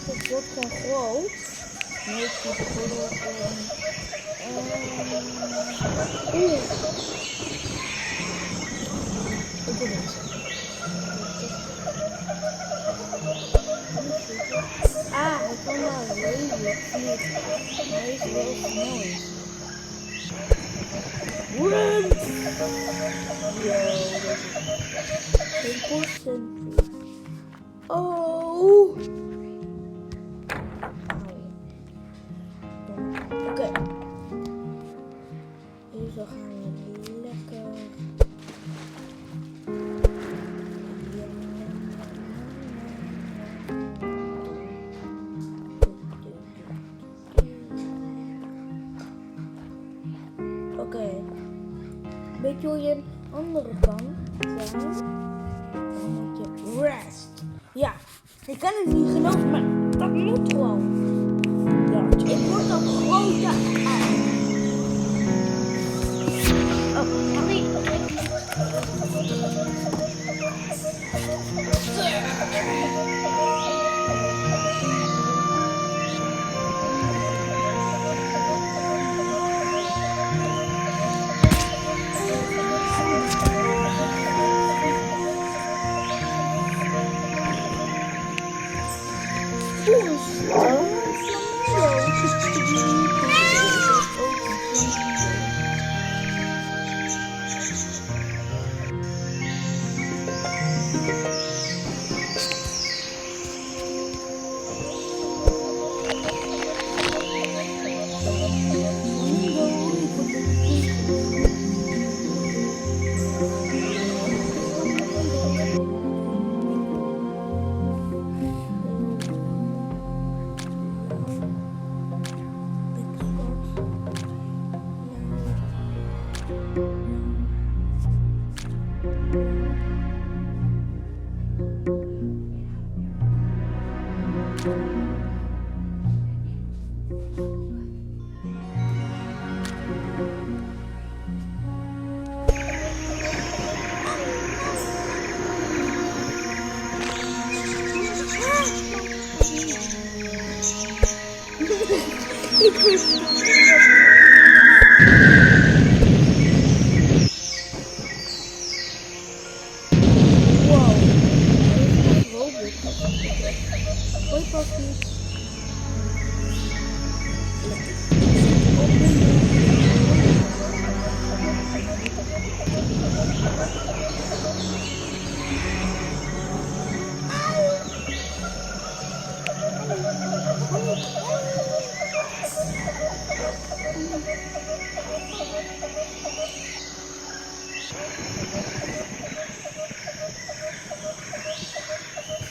Het wordt gewoon groot. Nee, ik zie bijvoorbeeld ik wil deze. Hij kan wel redelijk vliegen. Hij is wel snel. Run! Geen posten. Oh! Oké. Dus dan gaan we lekker. Oké. Weet je hoe je een andere kan zijn? Dan moet je rest. Ja, ik kan het niet geloven, maar dat moet gewoon. Ja, ik word al groter uit. Oh, sorry.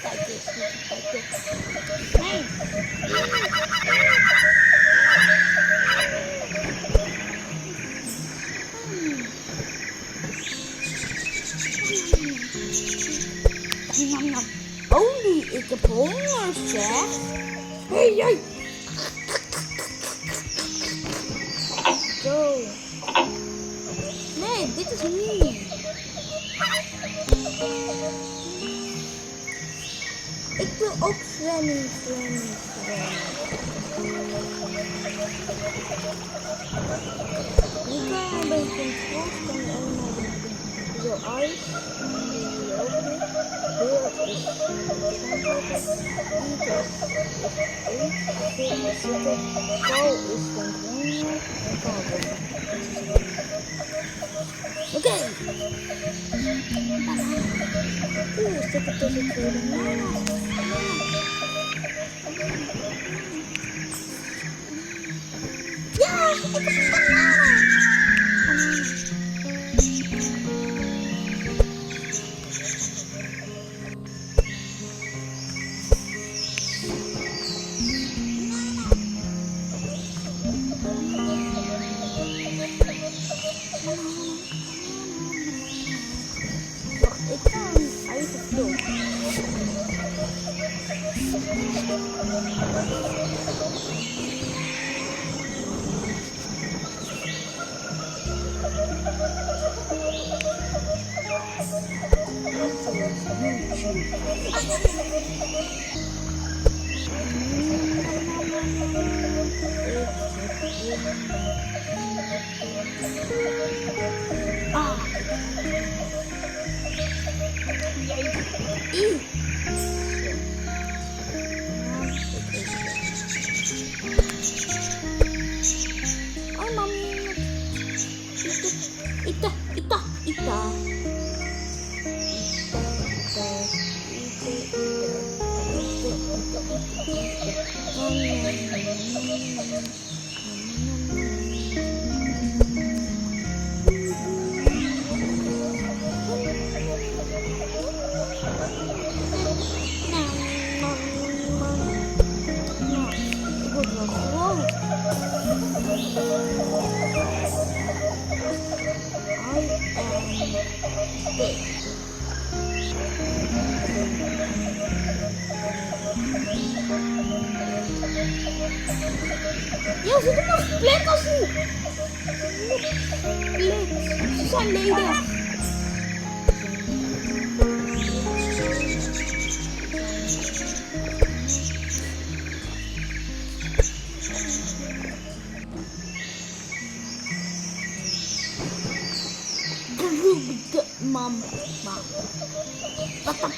Kijk eens, kijk eens. Nee. Nam, nam. Olie, ik heb honger, zeg. Hey, jij. Zo. Nee, dit is niet. Ik wil ook zwemmen. Nu kan je een beetje controle, kan je allemaal zo ijs. Beeld is kou is dan groener en kouder. Oké. Oeh, zit er tussen twee bananen. Ja, ik heb een banaan. Wacht, ik ga een eigen vlog. Ah. Ay, mami. Ita. Ja, ze doen nog split als nu. Split. Ze zijn ledig. Mama. Wat dan?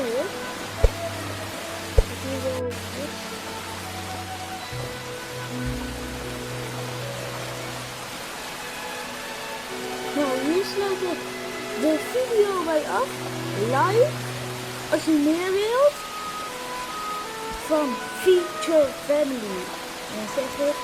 is. Dat hier wel is. Nou, hier sluit ik de video bij af. Like als je meer wilt van Feature Family. En dan zeg ik,